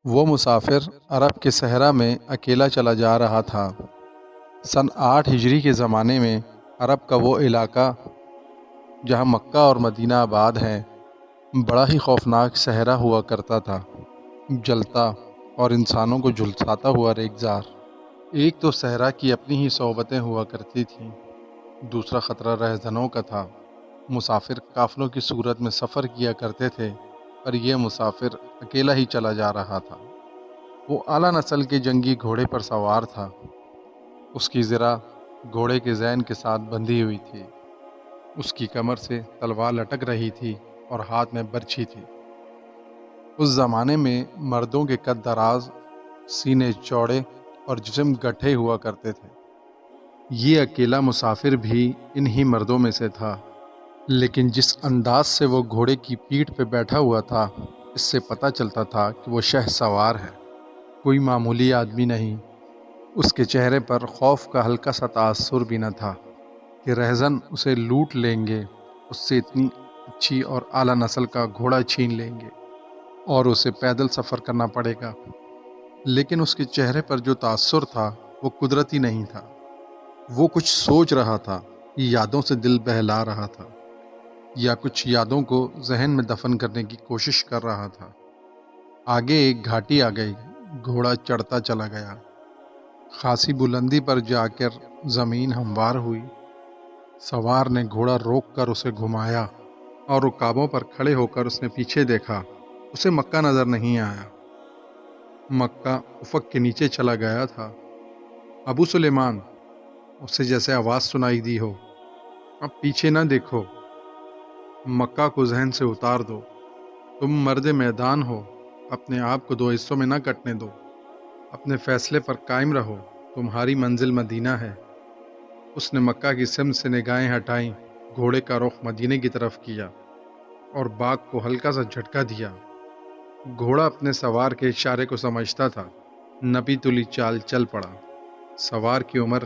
وہ مسافر عرب کے صحرا میں اکیلا چلا جا رہا تھا۔ سن 8 ہجری کے زمانے میں عرب کا وہ علاقہ جہاں مکہ اور مدینہ آباد ہیں بڑا ہی خوفناک صحرا ہوا کرتا تھا، جلتا اور انسانوں کو جھلساتا ہوا ریگزار۔ ایک تو صحرا کی اپنی ہی صعوبتیں ہوا کرتی تھیں، دوسرا خطرہ رہزنوں کا تھا۔ مسافر قافلوں کی صورت میں سفر کیا کرتے تھے، پر یہ مسافر اکیلا ہی چلا جا رہا تھا۔ وہ اعلیٰ نسل کے جنگی گھوڑے پر سوار تھا، اس کی زرہ گھوڑے کے ذہن کے ساتھ بندھی ہوئی تھی، اس کی کمر سے تلوار لٹک رہی تھی اور ہاتھ میں برچھی تھی۔ اس زمانے میں مردوں کے قد دراز، سینے چوڑے اور جسم گٹھے ہوا کرتے تھے۔ یہ اکیلا مسافر بھی انہی مردوں میں سے تھا، لیکن جس انداز سے وہ گھوڑے کی پیٹھ پہ بیٹھا ہوا تھا، اس سے پتہ چلتا تھا کہ وہ شہ سوار ہے، کوئی معمولی آدمی نہیں۔ اس کے چہرے پر خوف کا ہلکا سا تاثر بھی نہ تھا کہ رہزن اسے لوٹ لیں گے، اس سے اتنی اچھی اور اعلیٰ نسل کا گھوڑا چھین لیں گے اور اسے پیدل سفر کرنا پڑے گا۔ لیکن اس کے چہرے پر جو تاثر تھا وہ قدرتی نہیں تھا۔ وہ کچھ سوچ رہا تھا، یادوں سے دل بہلا رہا تھا، یا کچھ یادوں کو ذہن میں دفن کرنے کی کوشش کر رہا تھا۔ آگے ایک گھاٹی آ گئی، گھوڑا چڑھتا چلا گیا، خاصی بلندی پر جا کر زمین ہموار ہوئی۔ سوار نے گھوڑا روک کر اسے گھمایا اور رکابوں پر کھڑے ہو کر اس نے پیچھے دیکھا۔ اسے مکہ نظر نہیں آیا، مکہ افق کے نیچے چلا گیا تھا۔ ابو سلیمان، اسے جیسے آواز سنائی دی ہو، اب پیچھے نہ دیکھو، مکہ کو ذہن سے اتار دو، تم مرد میدان ہو، اپنے آپ کو دو حصوں میں نہ کٹنے دو، اپنے فیصلے پر قائم رہو، تمہاری منزل مدینہ ہے۔ اس نے مکہ کی سمت سے نگاہیں ہٹائیں، گھوڑے کا رخ مدینے کی طرف کیا اور باغ کو ہلکا سا جھٹکا دیا۔ گھوڑا اپنے سوار کے اشارے کو سمجھتا تھا، نپی تلی چال چل پڑا۔ سوار کی عمر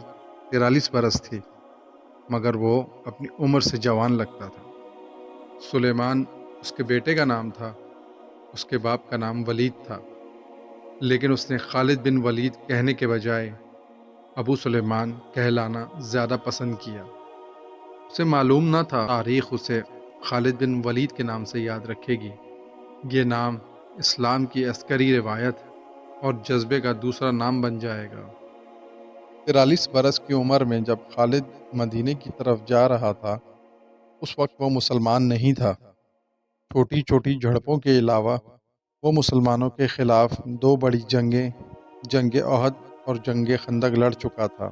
43 برس تھی، مگر وہ اپنی عمر سے جوان لگتا تھا۔ سلیمان اس کے بیٹے کا نام تھا، اس کے باپ کا نام ولید تھا، لیکن اس نے خالد بن ولید کہنے کے بجائے ابو سلیمان کہلانا زیادہ پسند کیا۔ اسے معلوم نہ تھا تاریخ اسے خالد بن ولید کے نام سے یاد رکھے گی۔ یہ نام اسلام کی عسکری روایت اور جذبے کا دوسرا نام بن جائے گا۔ 43 برس کی عمر میں جب خالد مدینے کی طرف جا رہا تھا، اس وقت وہ مسلمان نہیں تھا۔ چھوٹی چھوٹی جھڑپوں کے علاوہ وہ مسلمانوں کے خلاف 2 بڑی جنگیں، جنگ احد اور جنگ خندق لڑ چکا تھا۔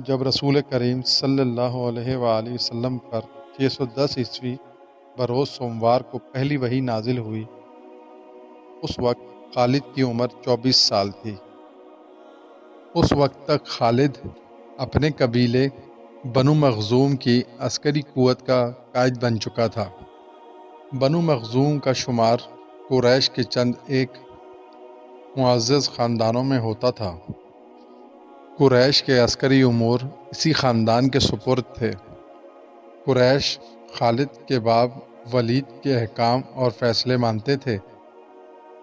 جب رسول کریم صلی اللہ علیہ وآلہ وسلم پر 610 عیسوی بروز سوموار کو پہلی وحی نازل ہوئی، اس وقت خالد کی عمر 24 سال تھی۔ اس وقت تک خالد اپنے قبیلے بنو مخزوم کی عسکری قوت کا قائد بن چکا تھا۔ بنو مخزوم کا شمار قریش کے چند ایک معزز خاندانوں میں ہوتا تھا۔ قریش کے عسکری امور اسی خاندان کے سپرد تھے۔ قریش خالد کے باپ ولید کے احکام اور فیصلے مانتے تھے۔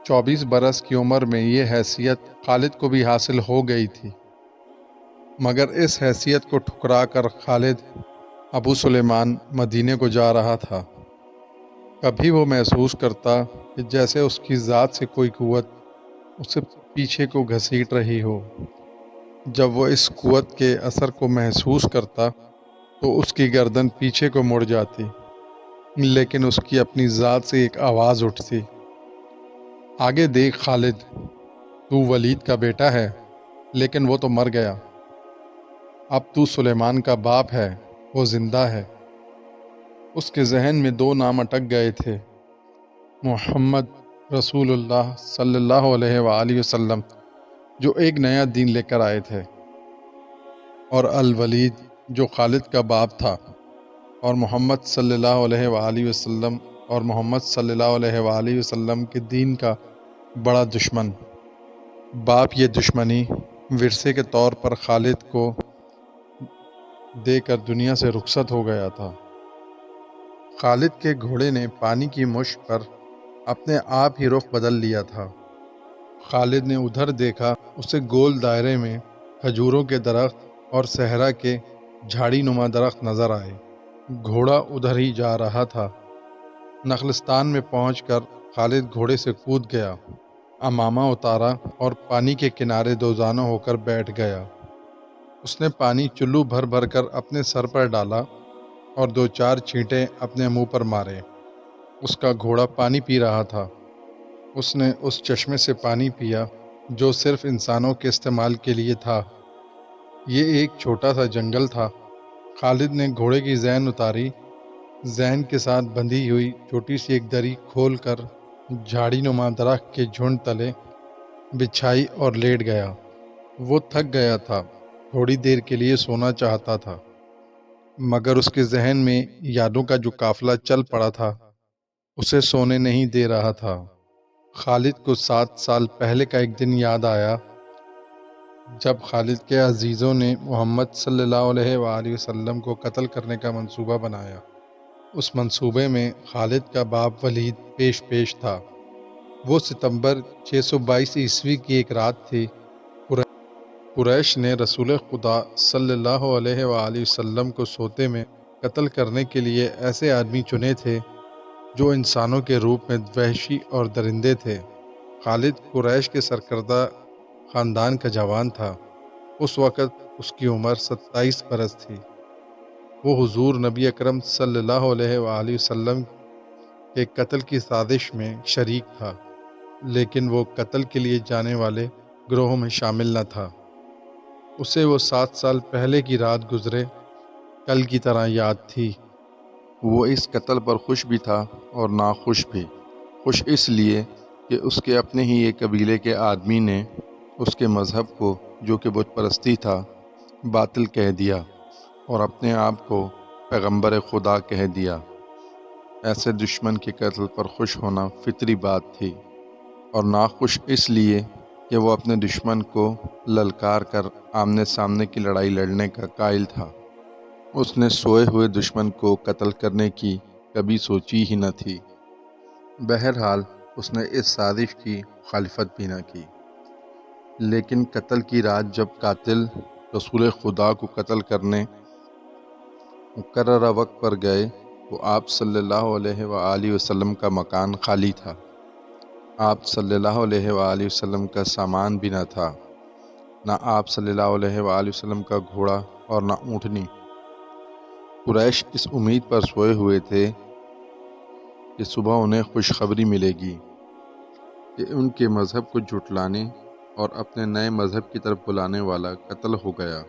24 برس کی عمر میں یہ حیثیت خالد کو بھی حاصل ہو گئی تھی، مگر اس حیثیت کو ٹھکرا کر خالد ابو سلیمان مدینے کو جا رہا تھا۔ کبھی وہ محسوس کرتا کہ جیسے اس کی ذات سے کوئی قوت اسے پیچھے کو گھسیٹ رہی ہو۔ جب وہ اس قوت کے اثر کو محسوس کرتا تو اس کی گردن پیچھے کو مڑ جاتی، لیکن اس کی اپنی ذات سے ایک آواز اٹھتی، آگے دیکھ خالد، تو ولید کا بیٹا ہے، لیکن وہ تو مر گیا، اب تو سلیمان کا باپ ہے، وہ زندہ ہے۔ اس کے ذہن میں 2 نام اٹک گئے تھے، محمد رسول اللہ صلی اللہ علیہ وآلہ وسلم، جو ایک نیا دین لے کر آئے تھے، اور الولید جو خالد کا باپ تھا، اور محمد صلی اللہ علیہ وآلہ وسلم اور محمد صلی اللہ علیہ وآلہ وسلم کے دین کا بڑا دشمن۔ باپ یہ دشمنی ورثے کے طور پر خالد کو دے کر دنیا سے رخصت ہو گیا تھا۔ خالد کے گھوڑے نے پانی کی مشک پر اپنے آپ ہی رخ بدل لیا تھا۔ خالد نے ادھر دیکھا، اسے گول دائرے میں کھجوروں کے درخت اور صحرا کے جھاڑی نما درخت نظر آئے۔ گھوڑا ادھر ہی جا رہا تھا۔ نخلستان میں پہنچ کر خالد گھوڑے سے کود گیا، امامہ اتارا اور پانی کے کنارے دوزانوں ہو کر بیٹھ گیا۔ اس نے پانی چلو بھر بھر کر اپنے سر پر ڈالا اور 2-4 چھینٹے اپنے منہ پر مارے۔ اس کا گھوڑا پانی پی رہا تھا۔ اس نے اس چشمے سے پانی پیا جو صرف انسانوں کے استعمال کے لیے تھا۔ یہ ایک چھوٹا سا جنگل تھا۔ خالد نے گھوڑے کی زین اتاری، زین کے ساتھ بندھی ہوئی چھوٹی سی ایک دری کھول کر جھاڑی نما درخت کے جھنڈ تلے بچھائی اور لیٹ گیا۔ وہ تھک گیا تھا، تھوڑی دیر کے لیے سونا چاہتا تھا، مگر اس کے ذہن میں یادوں کا جو قافلہ چل پڑا تھا اسے سونے نہیں دے رہا تھا۔ خالد کو 7 سال پہلے کا ایک دن یاد آیا جب خالد کے عزیزوں نے محمد صلی اللہ علیہ وآلہ وسلم کو قتل کرنے کا منصوبہ بنایا۔ اس منصوبے میں خالد کا باپ ولید پیش تھا۔ وہ ستمبر 622 عیسوی کی ایک رات تھی۔ قریش نے رسول خدا صلی اللہ علیہ وآلہ وسلم کو سوتے میں قتل کرنے کے لیے ایسے آدمی چنے تھے جو انسانوں کے روپ میں وحشی اور درندے تھے۔ خالد قریش کے سرکردہ خاندان کا جوان تھا۔ اس وقت اس کی عمر 27 برس تھی۔ وہ حضور نبی اکرم صلی اللہ علیہ وآلہ وسلم کے قتل کی سازش میں شریک تھا، لیکن وہ قتل کے لیے جانے والے گروہوں میں شامل نہ تھا۔ اسے وہ 7 سال پہلے کی رات گزرے کل کی طرح یاد تھی۔ وہ اس قتل پر خوش بھی تھا اور ناخوش بھی۔ خوش اس لیے کہ اس کے اپنے ہی ایک قبیلے کے آدمی نے اس کے مذہب کو، جو کہ بت پرستی تھا، باطل کہہ دیا اور اپنے آپ کو پیغمبر خدا کہہ دیا۔ ایسے دشمن کے قتل پر خوش ہونا فطری بات تھی، اور ناخوش اس لیے کہ وہ اپنے دشمن کو للکار کر آمنے سامنے کی لڑائی لڑنے کا قائل تھا۔ اس نے سوئے ہوئے دشمن کو قتل کرنے کی کبھی سوچی ہی نہ تھی۔ بہرحال اس نے اس سازش کی مخالفت بھی نہ کی، لیکن قتل کی رات جب قاتل رسول خدا کو قتل کرنے مقررہ وقت پر گئے تو آپ صلی اللہ علیہ وآلہ وسلم کا مکان خالی تھا۔ آپ صلی اللہ علیہ وآلہ وسلم کا سامان بھی نہ تھا، نہ آپ صلی اللہ علیہ وآلہ وسلم کا گھوڑا اور نہ اونٹنی۔ قریش اس امید پر سوئے ہوئے تھے کہ صبح انہیں خوشخبری ملے گی کہ ان کے مذہب کو جھٹلانے اور اپنے نئے مذہب کی طرف بلانے والا قتل ہو گیا،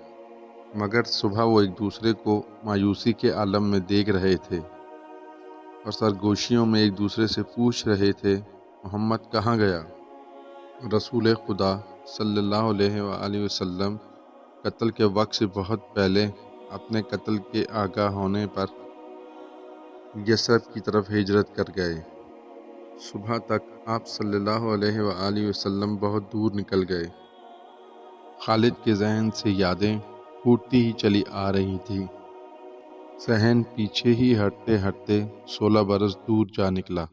مگر صبح وہ ایک دوسرے کو مایوسی کے عالم میں دیکھ رہے تھے اور سرگوشیوں میں ایک دوسرے سے پوچھ رہے تھے، محمد کہاں گیا؟ رسول خدا صلی اللہ علیہ وآلہ وسلم قتل کے وقت سے بہت پہلے اپنے قتل کے آگاہ ہونے پر یثرب کی طرف ہجرت کر گئے۔ صبح تک آپ صلی اللہ علیہ وآلہ وسلم بہت دور نکل گئے۔ خالد کے ذہن سے یادیں پھوٹتی ہی چلی آ رہی تھی۔ ذہن پیچھے ہی ہٹتے ہٹتے 16 برس دور جا نکلا۔